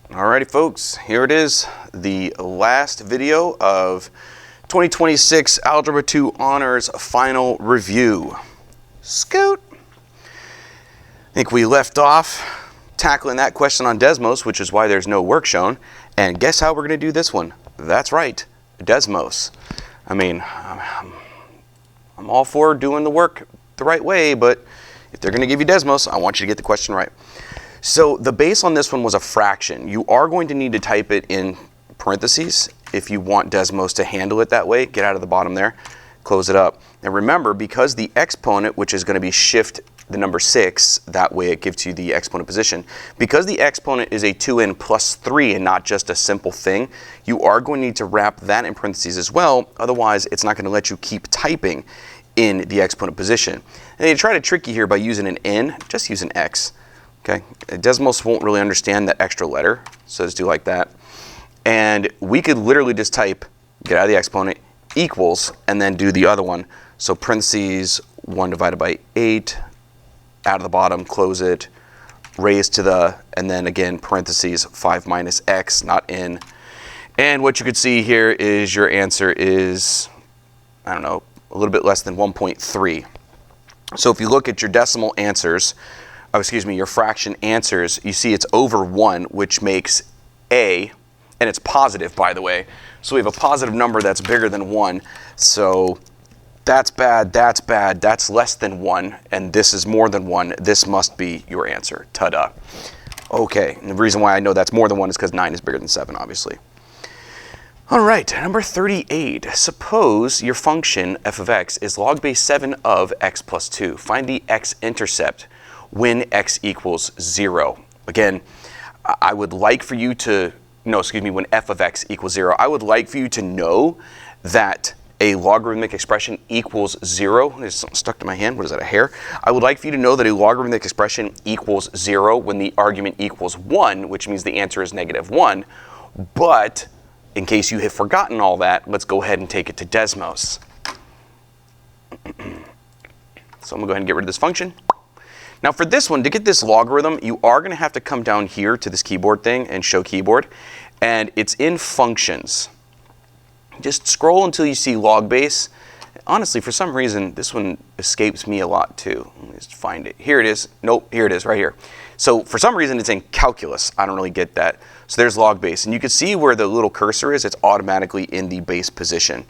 Alrighty folks, here it is, the last video of 2026 Algebra 2 Honors Final Review. Scoot! I think we left off tackling that question on Desmos, which is why there's no work shown. And guess how we're going to do this one? That's right, Desmos. I mean, I'm all for doing the work the right way, but if they're going to give you Desmos, I want you to get the question right. So the base on this one was a fraction. You are going to need to type it in parentheses if you want Desmos to handle it that way. Get out of the bottom there, close it up. And remember, because the exponent, which is going to be shift the number 6, that way it gives you the exponent position. Because the exponent is a 2n plus 3 and not just a simple thing, you are going to need to wrap that in parentheses as well. Otherwise, it's not going to let you keep typing in the exponent position. And they try to trick you here by using an n, just use an x. Okay, Desmos won't really understand that extra letter, so just do like that. And we could literally just type, get out of the exponent, equals, and then do the other one. So parentheses 1 divided by 8, out of the bottom, close it, raised to the, and then again, parentheses 5 minus x, not n. And what you could see here is your answer is, I don't know, a little bit less than 1.3. So if you look at your decimal answers, your fraction answers, you see it's over 1, which makes A, and it's positive, by the way. So we have a positive number that's bigger than 1. So that's bad, that's less than 1, and this is more than 1. This must be your answer. Ta-da. Okay, and the reason why I know that's more than 1 is because 9 is bigger than 7, obviously. All right, number 38. Suppose your function f of x is log base 7 of x plus 2. Find the x-intercept when x equals 0. Again, I would like for you to, when f of x equals 0, I would like for you to know that a logarithmic expression equals 0. There's something stuck to my hand. What is that, a hair? I would like for you to know that a logarithmic expression equals 0 when the argument equals 1, which means the answer is -1. But in case you have forgotten all that, let's go ahead and take it to Desmos. So I'm going to go ahead and get rid of this function. Now for this one, to get this logarithm, you are going to have to come down here to this keyboard thing and show keyboard. And it's in functions. Just scroll until you see log base. Honestly, for some reason, this one escapes me a lot too. Let me just find it. Here it is. Nope, here it is, right here. So for some reason, it's in calculus. I don't really get that. So there's log base. And you can see where the little cursor is. It's automatically in the base position,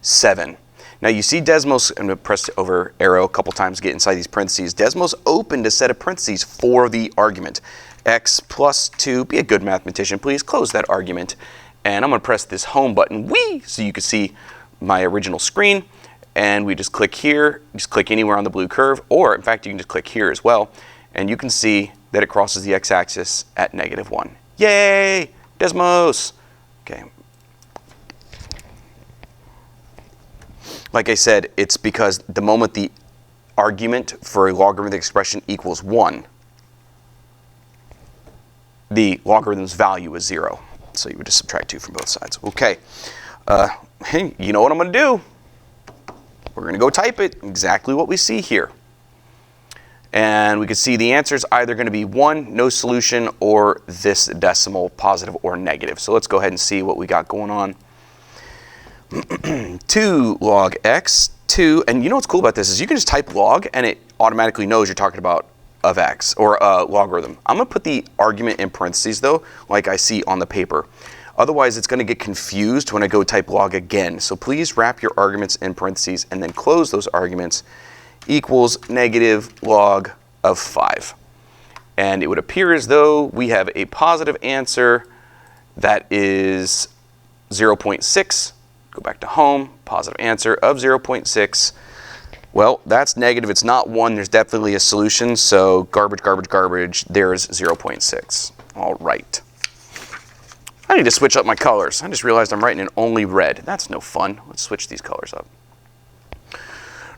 7. Now you see Desmos, I'm going to press over arrow a couple times to get inside these parentheses. Desmos opened a set of parentheses for the argument. X plus 2, be a good mathematician, please close that argument. And I'm going to press this home button, whee, so you can see my original screen. And we just click here, just click anywhere on the blue curve, or in fact you can just click here as well. And you can see that it crosses the x-axis at -1. Yay, Desmos! Okay. Like I said, it's because the moment the argument for a logarithmic expression equals 1, the logarithm's value is 0. So you would just subtract 2 from both sides. Okay, hey, you know what I'm going to do? We're going to go type it, exactly what we see here. And we can see the answer is either going to be 1, no solution, or this decimal, positive or negative. So let's go ahead and see what we got going on. 2 log x, 2, and you know what's cool about this is you can just type log and it automatically knows you're talking about of x, or logarithm. I'm going to put the argument in parentheses though, like I see on the paper. Otherwise it's going to get confused when I go type log again. So please wrap your arguments in parentheses and then close those arguments, equals negative log of 5. And it would appear as though we have a positive answer that is 0.6. Go back to home, positive answer of 0.6. Well, that's negative, it's not 1, there's definitely a solution, so garbage, garbage, garbage, there's 0.6. All right. I need to switch up my colors. I just realized I'm writing in only red. That's no fun. Let's switch these colors up.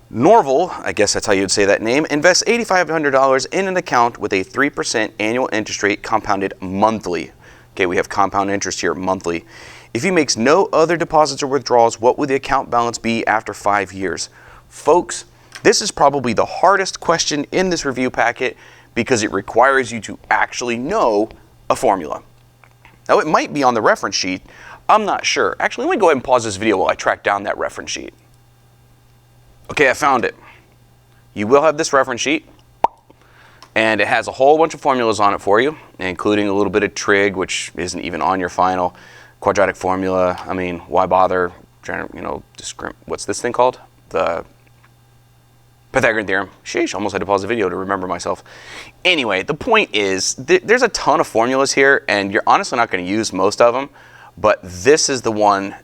Norval, I guess that's how you'd say that name, invests $8,500 in an account with a 3% annual interest rate compounded monthly. Okay, we have compound interest here, monthly. If he makes no other deposits or withdrawals, what would the account balance be after 5 years? Folks, this is probably the hardest question in this review packet because it requires you to actually know a formula. Now, it might be on the reference sheet. I'm not sure. Actually, let me go ahead and pause this video while I track down that reference sheet. Okay, I found it. You will have this reference sheet, and it has a whole bunch of formulas on it for you, including a little bit of trig, which isn't even on your final. Quadratic formula, I mean, why bother? You know, what's this thing called? The Pythagorean theorem. Sheesh, almost had to pause the video to remember myself. Anyway, the point is, there's a ton of formulas here, and you're honestly not going to use most of them, but this is the one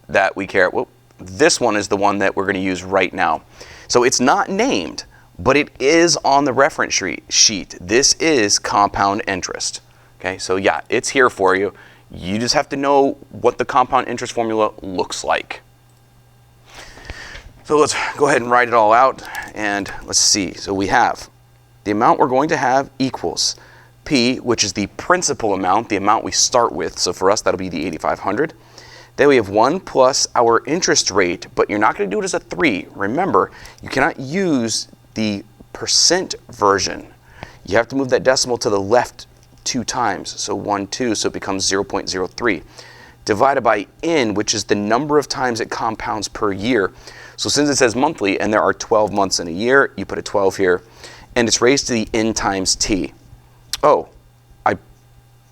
that we care. Well, this one is the one that we're going to use right now. So it's not named, but it is on the reference sheet. This is compound interest. Okay, so yeah, it's here for you. You just have to know what the compound interest formula looks like. So let's go ahead and write it all out, and let's see. So we have the amount we're going to have equals P, which is the principal amount, the amount we start with. So for us, that'll be the 8,500. Then we have 1 plus our interest rate, but you're not going to do it as a 3. Remember, you cannot use the percent version. You have to move that decimal to the left 2 times. So 1, 2, so it becomes 0.03. Divided by n, which is the number of times it compounds per year. So since it says monthly, and there are 12 months in a year, you put a 12 here, and it's raised to the n times t. Oh, I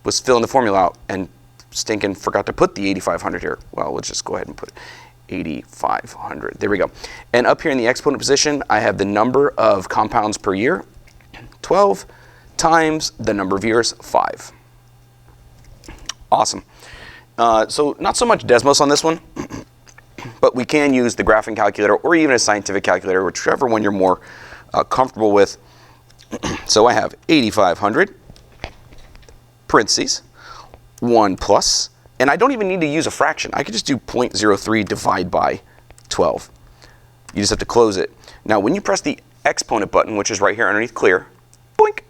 was filling the formula out and stinking forgot to put the 8,500 here. Well, let's just go ahead and put 8,500. There we go. And up here in the exponent position, I have the number of compounds per year, 12, times the number of years, 5. Awesome. So not so much Desmos on this one, but we can use the graphing calculator or even a scientific calculator, whichever one you're more comfortable with. So I have 8,500, parentheses, 1 plus, and I don't even need to use a fraction. I could just do 0.03 divide by 12. You just have to close it. Now, when you press the exponent button, which is right here underneath clear, boink,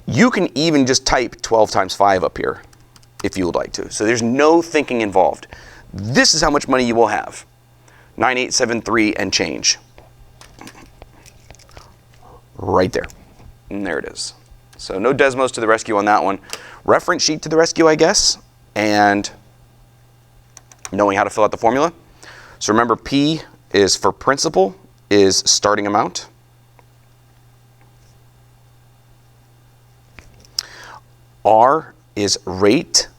you can even just type 12 times 5 up here if you would like to. So there's no thinking involved. This is how much money you will have. 9,873 and change. Right there. And there it is. So no Desmos to the rescue on that one. Reference sheet to the rescue, I guess, and knowing how to fill out the formula. So remember, P is for principal, is starting amount. R is rate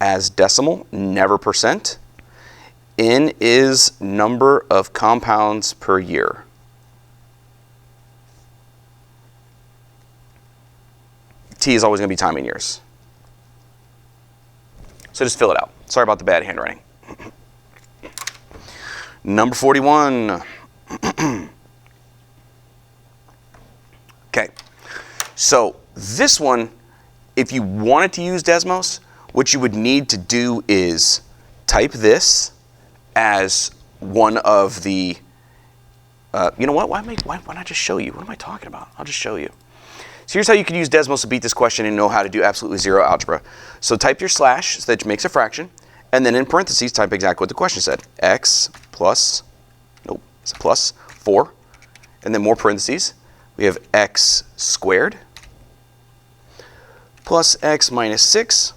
as decimal, never percent. N is number of compounds per year. T is always going to be time in years. So just fill it out. Sorry about the bad handwriting. Number 41. Okay, so this one, if you wanted to use Desmos, what you would need to do is type this as one of the, you know what, why not just show you? What am I talking about? I'll just show you. So here's how you can use Desmos to beat this question and know how to do absolutely zero algebra. So type your slash so that it makes a fraction, and then in parentheses type exactly what the question said. X plus, nope, it's a plus 4, and then more parentheses. We have x squared plus x minus 6,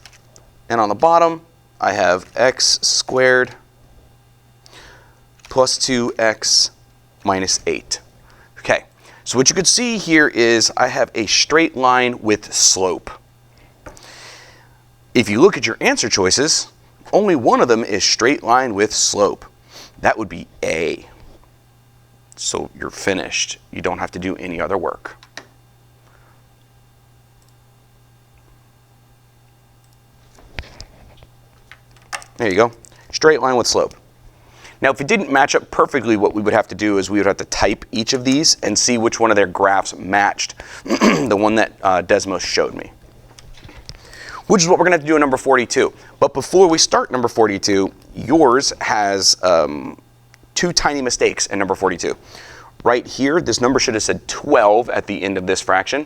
and on the bottom I have x squared plus 2x minus 8. Okay, so what you could see here is I have a straight line with slope. If you look at your answer choices, only one of them is straight line with slope. That would be A. So you're finished. You don't have to do any other work. There you go. Straight line with slope. Now, if it didn't match up perfectly, what we would have to do is we would have to type each of these and see which one of their graphs matched the one that Desmos showed me, which is what we're going to have to do in number 42. But before we start number 42, yours has 2 tiny mistakes in number 42. Right here, this number should have said 12 at the end of this fraction,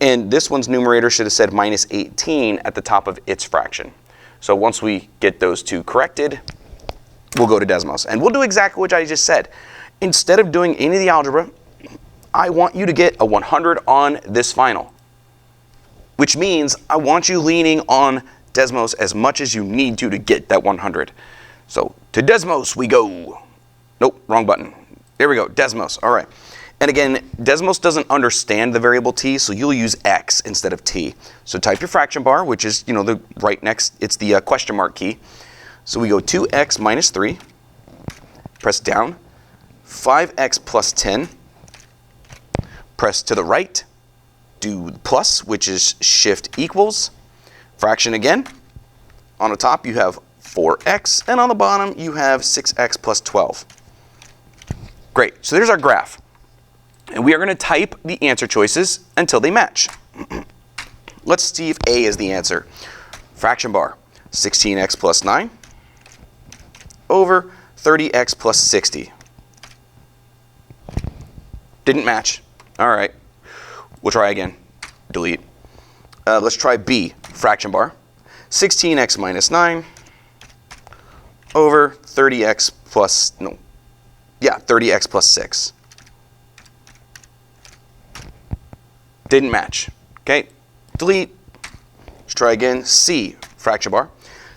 and this one's numerator should have said minus 18 at the top of its fraction. So once we get those 2 corrected, we'll go to Desmos. And we'll do exactly what I just said. Instead of doing any of the algebra, I want you to get a 100 on this final. which means I want you leaning on Desmos as much as you need to get that 100. So to Desmos we go. Nope, wrong button. There we go, Desmos, all right. And again, Desmos doesn't understand the variable t, so you'll use x instead of t. So type your fraction bar, which is, the right next, it's the question mark key. So we go 2x minus 3, press down, 5x plus 10, press to the right, do plus, which is shift equals, fraction again. On the top you have 4x, and on the bottom you have 6x plus 12. Great, so there's our graph. And we are going to type the answer choices until they match. Let's see if A is the answer. Fraction bar, 16x plus 9 over 30x plus 60. Didn't match. All right, we'll try again. Delete. Let's try B, fraction bar, 16x minus 9 over 30x plus, 30x plus 6. Didn't match. Okay, delete. Let's try again. C, fraction bar,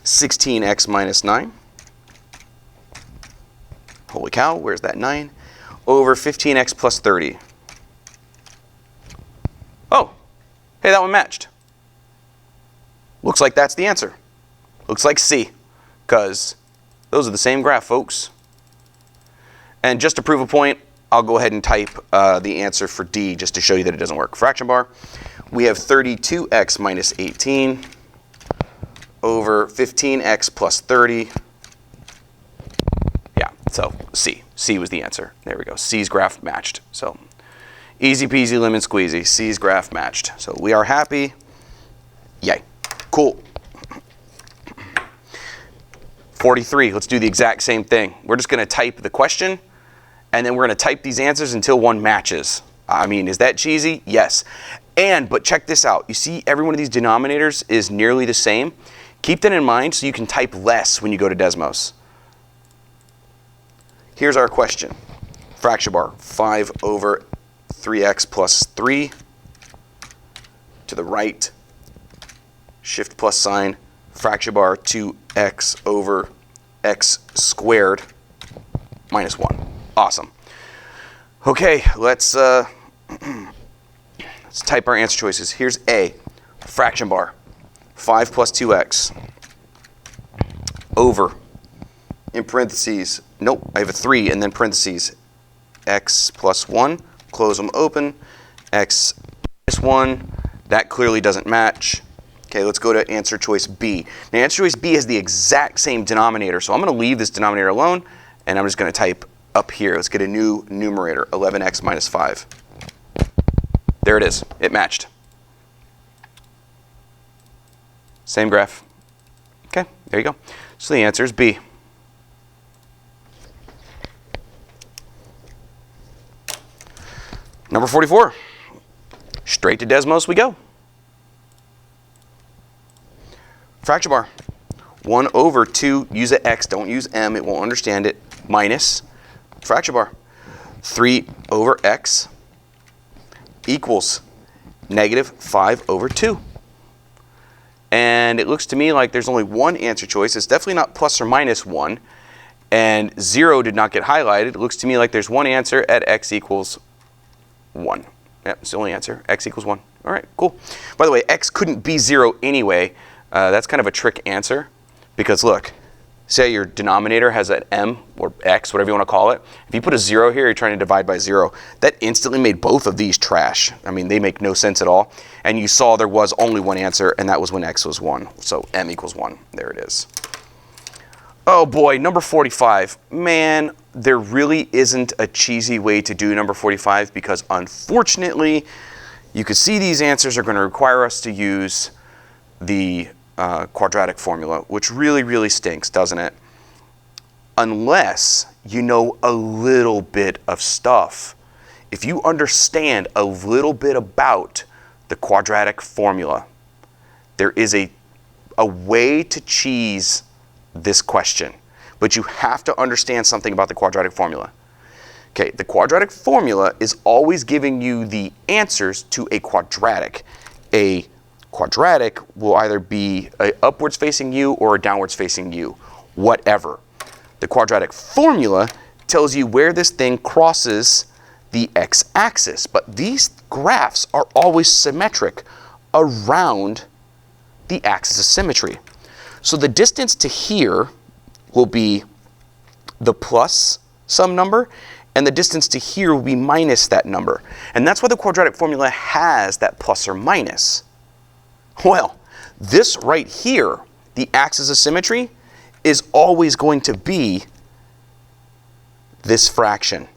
16x minus 9. Holy cow, where's that 9? Over 15x plus 30. Oh, hey, that one matched. Looks like that's the answer. Looks like C, because those are the same graph, folks. And just to prove a point, I'll go ahead and type the answer for D just to show you that it doesn't work. Fraction bar, we have 32x minus 18 over 15x plus 30. Yeah, so C. C was the answer. There we go. C's graph matched. So easy peasy lemon squeezy. C's graph matched. So we are happy. Yay. Cool. 43. Let's do the exact same thing. We're just going to type the question, and then we're going to type these answers until one matches. I mean, is that cheesy? Yes. But check this out. You see every one of these denominators is nearly the same. Keep that in mind so you can type less when you go to Desmos. Here's our question. Fraction bar, 5 over 3x plus 3. To the right, shift plus sign, fraction bar, 2x over x squared minus 1. Awesome. Okay, let's type our answer choices. Here's A, fraction bar, 5 plus 2x over, in parentheses, nope, I have a 3, and then parentheses, x plus 1, close them open, x minus 1, that clearly doesn't match. Okay, let's go to answer choice B. Now, answer choice B has the exact same denominator, so I'm going to leave this denominator alone, and I'm just going to type up here. Let's get a new numerator, 11x minus 5. There it is. It matched. Same graph. Okay, there you go. So the answer is B. Number 44. Straight to Desmos we go. Fraction bar. 1 over 2, use an x, don't use m, it won't understand it, minus fraction bar. 3 over x equals negative 5 over 2. And it looks to me like there's only one answer choice. It's definitely not plus or minus 1. And 0 did not get highlighted. It looks to me like there's one answer at x equals 1. Yep, it's the only answer. X equals 1. All right, cool. By the way, x couldn't be 0 anyway. That's kind of a trick answer. Because look, say your denominator has an m or x, whatever you want to call it. If you put a 0 here, you're trying to divide by 0. That instantly made both of these trash. I mean, they make no sense at all. And you saw there was only one answer, and that was when x was 1. So m equals 1. There it is. Oh boy, number 45. Man, there really isn't a cheesy way to do number 45 because unfortunately, you can see these answers are going to require us to use the quadratic formula, which really, really stinks, doesn't it? Unless you know a little bit of stuff. If you understand a little bit about the quadratic formula, there is a way to cheese this question, but you have to understand something about the quadratic formula. Okay, the quadratic formula is always giving you the answers to a quadratic. A Quadratic will either be a upwards facing U or a downwards facing U, whatever. The quadratic formula tells you where this thing crosses the x-axis, but these graphs are always symmetric around the axis of symmetry. So the distance to here will be the plus some number, and the distance to here will be minus that number. And that's why the quadratic formula has that plus or minus. Well, this right here, the axis of symmetry, is always going to be this fraction.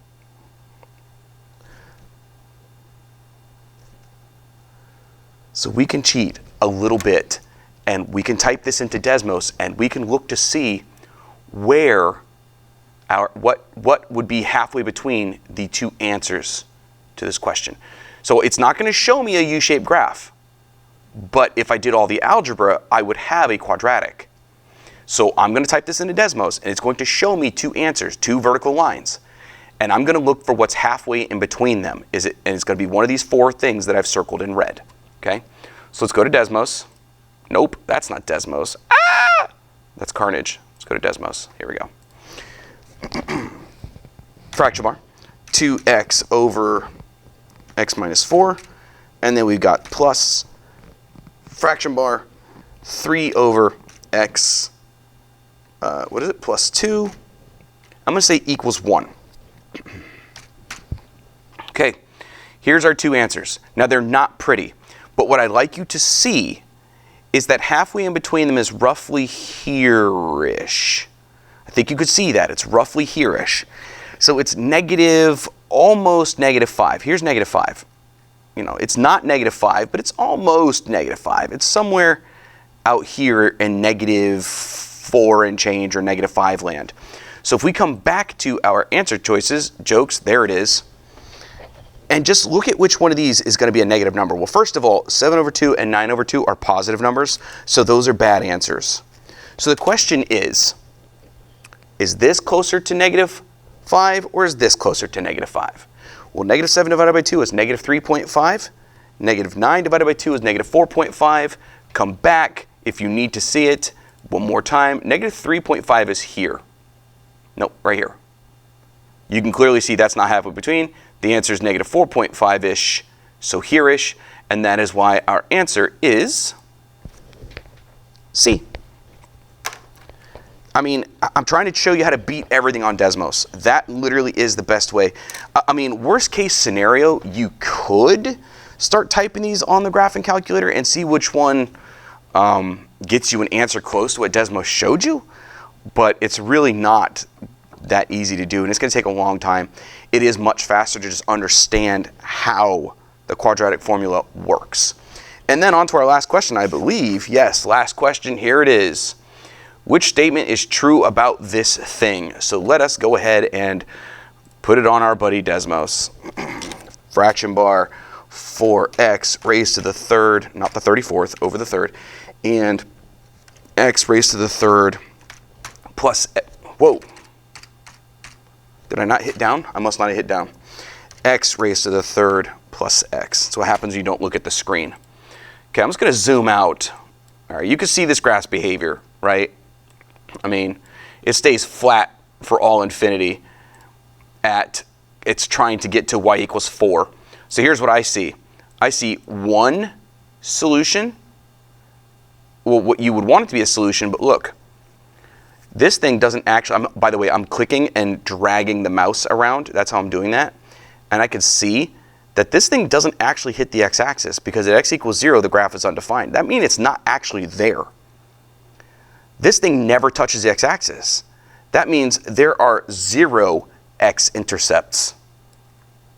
So we can cheat a little bit, and we can type this into Desmos, and we can look to see where what would be halfway between the two answers to this question. So it's not going to show me a U-shaped graph, but if I did all the algebra, I would have a quadratic. So I'm going to type this into Desmos, and it's going to show me two answers, two vertical lines. And I'm going to look for what's halfway in between them. And it's going to be one of these four things that I've circled in red. Okay? So let's go to Desmos. Nope, that's not Desmos. Ah! That's Carnage. Let's go to Desmos. Here we go. Fraction bar. 2x over x minus 4. And then we've got plus fraction bar 3 over x, what is it, plus 2. I'm going to say equals 1. Okay, here's our two answers. Now they're not pretty, but what I'd like you to see is that halfway in between them is roughly here-ish. I think you could see that. It's roughly here-ish. So it's negative, almost negative 5. Here's negative 5. You know, it's not negative 5, but it's almost negative 5. It's somewhere out here in negative 4 and change or negative 5 land. So if we come back to our answer choices, jokes, there it is, and just look at which one of these is going to be a negative number. Well, first of all, 7 over 2 and 9 over 2 are positive numbers, so those are bad answers. So the question is this closer to negative 5 or is this closer to negative 5? Well, negative 7 divided by 2 is negative 3.5. Negative 9 divided by 2 is negative 4.5. Come back if you need to see it one more time. Negative 3.5 is here. Nope, right here. You can clearly see that's not halfway between. The answer is negative 4.5-ish, so here-ish, and that is why our answer is C. I mean, I'm trying to show you how to beat everything on Desmos. That literally is the best way. I mean, worst case scenario, you could start typing these on the graphing calculator and see which one gets you an answer close to what Desmos showed you, but it's really not that easy to do, and it's going to take a long time. It is much faster to just understand how the quadratic formula works. And then on to our last question, I believe. Yes, last question, here it is. Which statement is true about this thing? So let us go ahead and put it on our buddy Desmos. Fraction bar 4x raised to the third, not the 34th, over the third, and x raised to the third plus, whoa. Did I not hit down? I must not have hit down. X raised to the third plus x. That's what happens when you don't look at the screen. Okay, I'm just going to zoom out. All right, you can see this graph's behavior, right? I mean, it stays flat for all infinity at it's trying to get to y equals 4. So here's what I see. I see one solution. Well, what you would want it to be a solution, but look. This thing doesn't actually, by the way, I'm clicking and dragging the mouse around. That's how I'm doing that. And I can see that this thing doesn't actually hit the x-axis because at x equals 0, the graph is undefined. That means it's not actually there. This thing never touches the x-axis. That means there are 0 x-intercepts.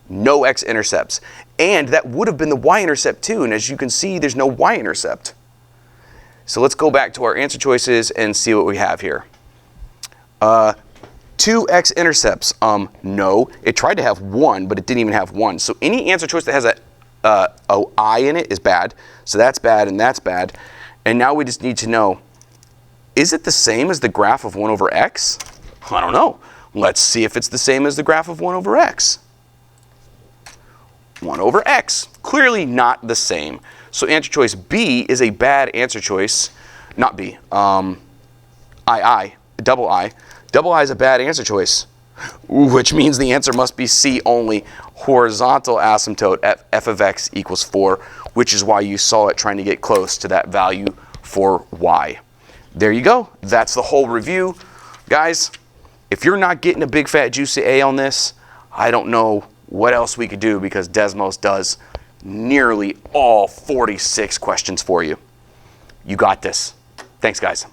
No x-intercepts. And that would have been the y-intercept too. And as you can see, there's no y-intercept. So let's go back to our answer choices and see what we have here. 2 x-intercepts, no. It tried to have 1, but it didn't even have 1. So any answer choice that has a I in it is bad. So that's bad and that's bad. And now we just need to know, is it the same as the graph of 1 over x? I don't know. Let's see if it's the same as the graph of 1 over x. 1 over x, clearly not the same. So answer choice B is a bad answer choice. Not B. Double I. Double I is a bad answer choice, which means the answer must be C only. Horizontal asymptote f of x equals 4, which is why you saw it trying to get close to that value for y. There you go. That's the whole review. Guys, if you're not getting a big fat juicy A on this, I don't know what else we could do, because Desmos does nearly all 46 questions for you. You got this. Thanks, guys.